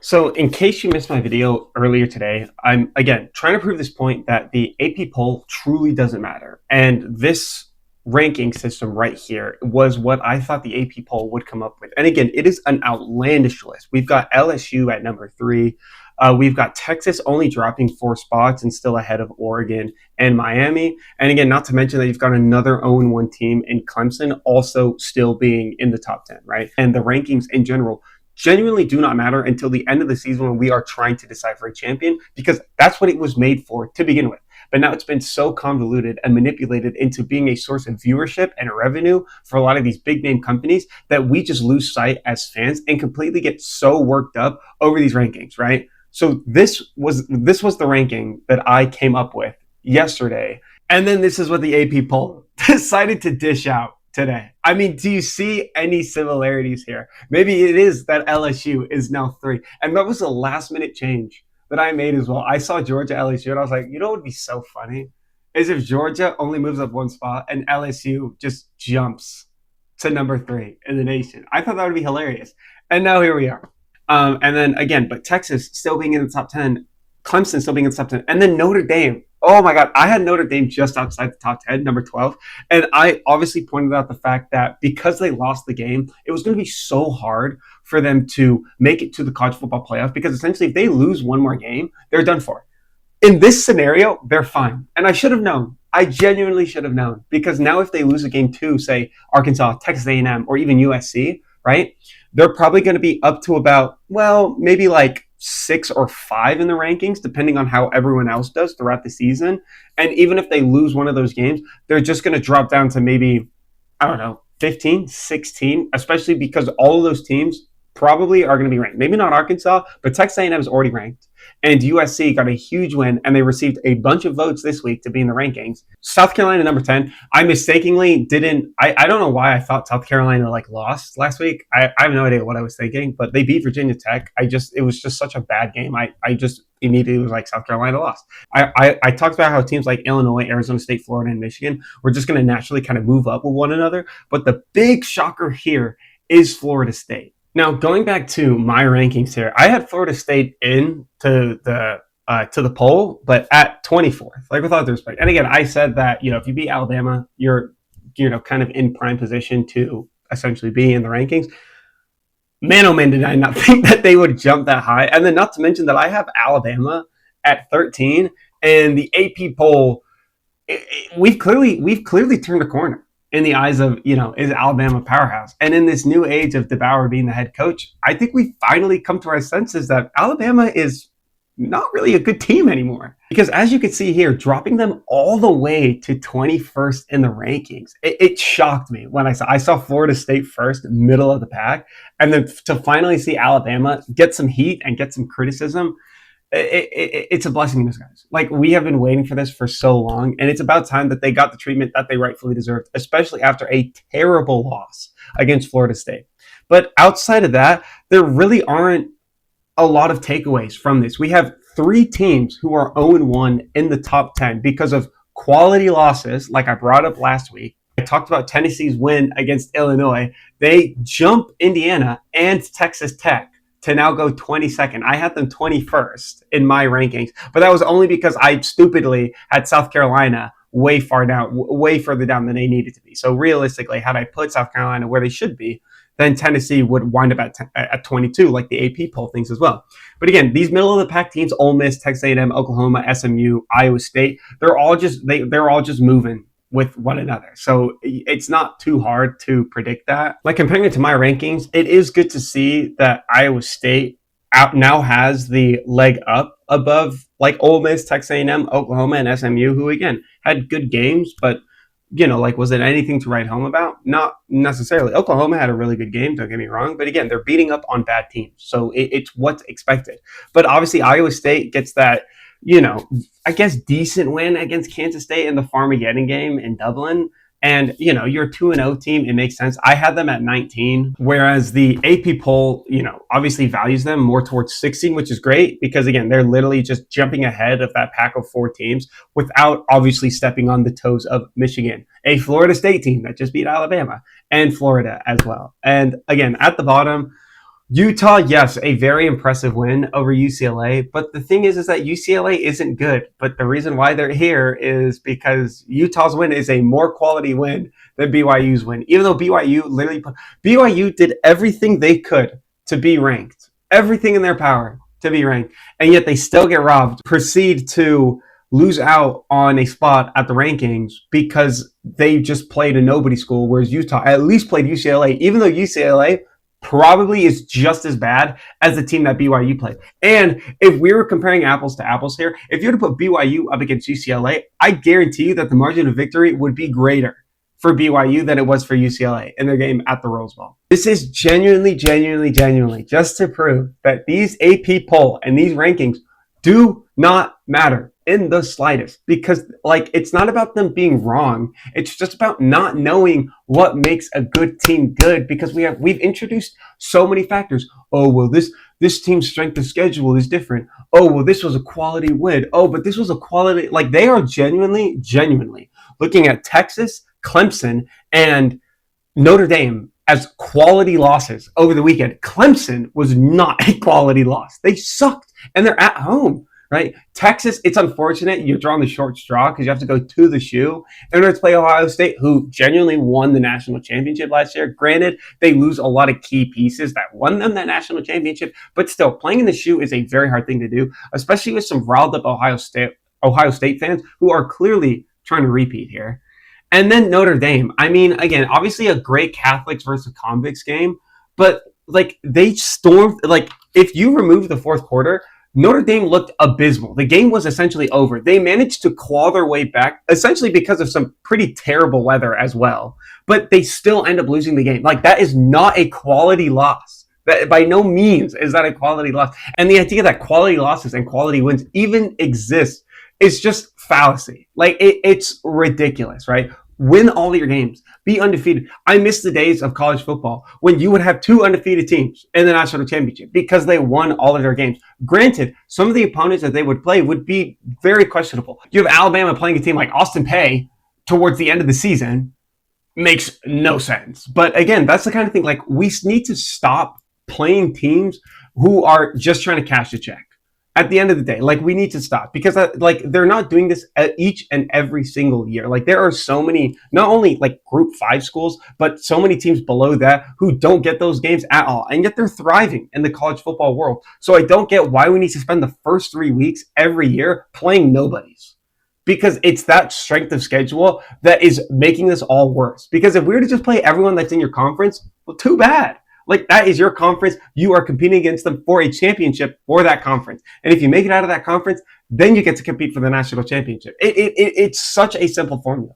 So, in case you missed my video earlier today, I'm again trying to prove this point that the AP poll truly doesn't matter. And this ranking system right here was what I thought the AP poll would come up with. And again, it is an outlandish list. We've got LSU at number three. We've got Texas only dropping 4 spots and still ahead of Oregon and Miami. And again, not to mention that you've got another 0-1 team in Clemson also still being in the top 10, right? And the rankings in general genuinely do not matter until the end of the season when we are trying to decipher a champion, because that's what it was made for to begin with. But now it's been so convoluted and manipulated into being a source of viewership and revenue for a lot of these big name companies that we just lose sight as fans and completely get so worked up over these rankings, right? So this was the ranking that I came up with yesterday. And then this is what the AP poll decided to dish out today. I mean, do you see any similarities here? Maybe it is that LSU is now three. And that was a last minute change that I made as well. I saw Georgia LSU and I was like, you know what would be so funny? Is if Georgia only moves up 1 spot and LSU just jumps to number three in the nation. I thought that would be hilarious. And now here we are. And then again, but Texas still being in the top 10, Clemson still being in the top 10, and then Notre Dame. Oh my God, I had Notre Dame just outside the top 10, number 12. And I obviously pointed out the fact that because they lost the game, it was going to be so hard for them to make it to the college football playoff, because essentially if they lose one more game, they're done for. In this scenario, they're fine. And I should have known. I genuinely should have known, because now if they lose a game to, say, Arkansas, Texas A&M, or even USC, right, they're probably going to be up to about, well, maybe like 6 or 5 in the rankings, depending on how everyone else does throughout the season. And even if they lose one of those games, they're just going to drop down to maybe, I don't know, 15, 16, especially because all of those teams probably are going to be ranked. Maybe not Arkansas, but Texas A&M is already ranked. And USC got a huge win, and they received a bunch of votes this week to be in the rankings. South Carolina, number 10. I mistakenly didn't, I don't know why I thought South Carolina lost last week. I have no idea what I was thinking, but they beat Virginia Tech. It was just such a bad game. I just immediately was like, South Carolina lost. I talked about how teams like Illinois, Arizona State, Florida, and Michigan were just going to naturally kind of move up with one another. But the big shocker here is Florida State. Now, going back to my rankings here, I had Florida State in to the poll, but at 24th, like with all due respect. And again, I said that, if you beat Alabama, you're, kind of in prime position to essentially be in the rankings. Man, oh man, did I not think that they would jump that high. And then not to mention that I have Alabama at 13, and the AP poll, we've clearly turned a corner in the eyes of, is Alabama powerhouse. And in this new age of DeBauer being the head coach, I think we finally come to our senses that Alabama is not really a good team anymore. Because as you can see here, dropping them all the way to 21st in the rankings, it shocked me when I saw Florida State first, middle of the pack, and then to finally see Alabama get some heat and get some criticism. It's a blessing in disguise. Like, we have been waiting for this for so long, and it's about time that they got the treatment that they rightfully deserved, especially after a terrible loss against Florida State. But outside of that, there really aren't a lot of takeaways from this. We have 3 teams who are 0-1 in the top 10 because of quality losses, like I brought up last week. I talked about Tennessee's win against Illinois. They jump Indiana and Texas Tech to now go 22nd. I had them 21st in my rankings, but that was only because I stupidly had South Carolina way further down than they needed to be. So realistically, had I put South Carolina where they should be, then Tennessee would wind up at 22, like the AP poll thinks as well. But again, these middle of the pack teams, Ole Miss, Texas A&M, Oklahoma, SMU, Iowa State, they're all just moving with one another. So it's not too hard to predict that. Like, comparing it to my rankings, it is good to see that Iowa State now has the leg up above like Ole Miss, Texas A&M, Oklahoma, and SMU, who again had good games, but was it anything to write home about? Not necessarily. Oklahoma had a really good game, don't get me wrong, but again, they're beating up on bad teams, so it's what's expected. But obviously, Iowa State gets that, I guess, decent win against Kansas State in the Farmageddon game in Dublin. And, you're a 2-0 team. It makes sense. I had them at 19, whereas the AP poll, obviously values them more towards 16, which is great because, again, they're literally just jumping ahead of that pack of 4 teams without obviously stepping on the toes of Michigan, a Florida State team that just beat Alabama, and Florida as well. And again, at the bottom, Utah, yes, a very impressive win over UCLA. But the thing is that UCLA isn't good. But the reason why they're here is because Utah's win is a more quality win than BYU's win. Even though BYU did everything they could to be ranked, everything in their power to be ranked, and yet they still get robbed. Proceed to lose out on a spot at the rankings because they just played a nobody school, whereas Utah at least played UCLA, even though UCLA probably is just as bad as the team that BYU played. And if we were comparing apples to apples here, if you were to put BYU up against UCLA, I guarantee you that the margin of victory would be greater for BYU than it was for UCLA in their game at the Rose Bowl. This is genuinely just to prove that these AP poll and these rankings do not matter in the slightest, because like it's not about them being wrong. It's just about not knowing what makes a good team good, because we've introduced so many factors. Oh, well, this team's strength of schedule is different. Oh, well, this was a quality win. Oh, but this was a quality, like they are genuinely looking at Texas, Clemson, and Notre Dame as quality losses over the weekend. Clemson was not a quality loss. They sucked, and they're at home, right? Texas, it's unfortunate you're drawing the short straw because you have to go to the shoe in order to play Ohio State, who genuinely won the national championship last year. Granted, they lose a lot of key pieces that won them that national championship, but still, playing in the shoe is a very hard thing to do, especially with some riled up Ohio State fans who are clearly trying to repeat here. And then Notre Dame. I mean, again, obviously a great Catholics versus convicts game, but like they stormed, like if you remove the fourth quarter, Notre Dame looked abysmal. The game was essentially over. They managed to claw their way back, essentially because of some pretty terrible weather as well, but they still end up losing the game. Like that is not a quality loss. That by no means is that a quality loss. And the idea that quality losses and quality wins even exist is just fallacy. Like it's ridiculous, right? Win all your games. Be undefeated. I miss the days of college football when you would have two undefeated teams in the national championship because they won all of their games. Granted, some of the opponents that they would play would be very questionable. You have Alabama playing a team like Austin Peay towards the end of the season. Makes no sense. But again, that's the kind of thing, like we need to stop playing teams who are just trying to cash a check. At the end of the day, like we need to stop, because like they're not doing this each and every single year. Like there are so many, not only like group 5 schools, but so many teams below that who don't get those games at all. And yet they're thriving in the college football world. So I don't get why we need to spend the first 3 weeks every year playing nobodies, because it's that strength of schedule that is making this all worse. Because if we were to just play everyone that's in your conference, well, too bad. Like that is your conference. You are competing against them for a championship for that conference. And if you make it out of that conference, then you get to compete for the national championship. It's such a simple formula,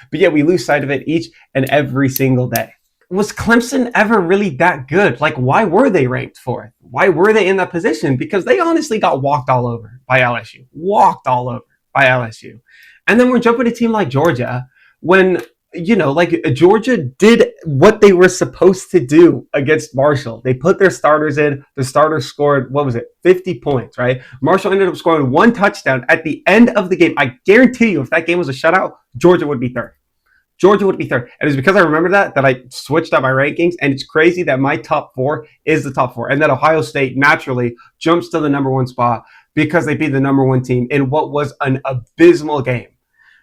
but yet we lose sight of it each and every single day. Was Clemson ever really that good? Like, why were they ranked fourth? Why were they in that position? Because they honestly got walked all over by LSU. And then we're jumping to a team like Georgia when, you know, like Georgia did what they were supposed to do against Marshall. They put their starters in. The starters scored, 50 points, right? Marshall ended up scoring 1 touchdown at the end of the game. I guarantee you, if that game was a shutout, Georgia would be third. And it's because I remember that I switched up my rankings, and it's crazy that my top 4 is the top 4, and that Ohio State naturally jumps to the number 1 spot because they beat the number 1 team in what was an abysmal game.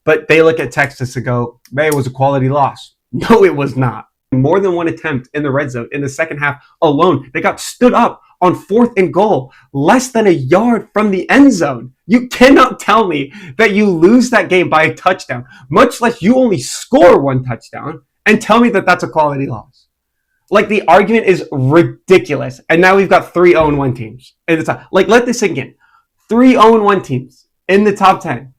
But they look at Texas and go, man, it was a quality loss. No, it was not. More than 1 attempt in the red zone in the second half alone. They got stood up on 4th and goal, less than a yard from the end zone. You cannot tell me that you lose that game by a touchdown, much less you only score 1 touchdown, and tell me that that's a quality loss. Like, the argument is ridiculous. And now we've got 3 0-1 teams in the top. Like, let this sink in. 3 0-1 teams in the top 10.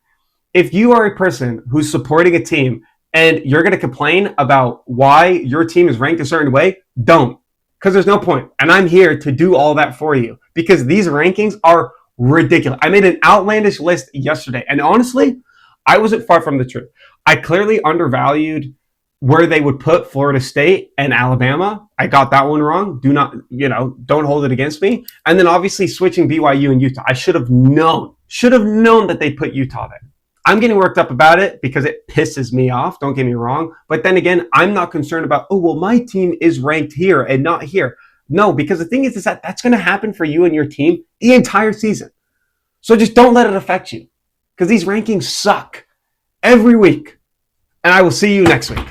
If you are a person who's supporting a team and you're going to complain about why your team is ranked a certain way, don't. Because there's no point. And I'm here to do all that for you, because these rankings are ridiculous. I made an outlandish list yesterday, and honestly, I wasn't far from the truth. I clearly undervalued where they would put Florida State and Alabama. I got that one wrong. Don't hold it against me. And then obviously switching BYU and Utah. I should have known that they put Utah there. I'm getting worked up about it because it pisses me off. Don't get me wrong. But then again, I'm not concerned about, my team is ranked here and not here. No, because the thing is that that's going to happen for you and your team the entire season. So just don't let it affect you because these rankings suck every week. And I will see you next week.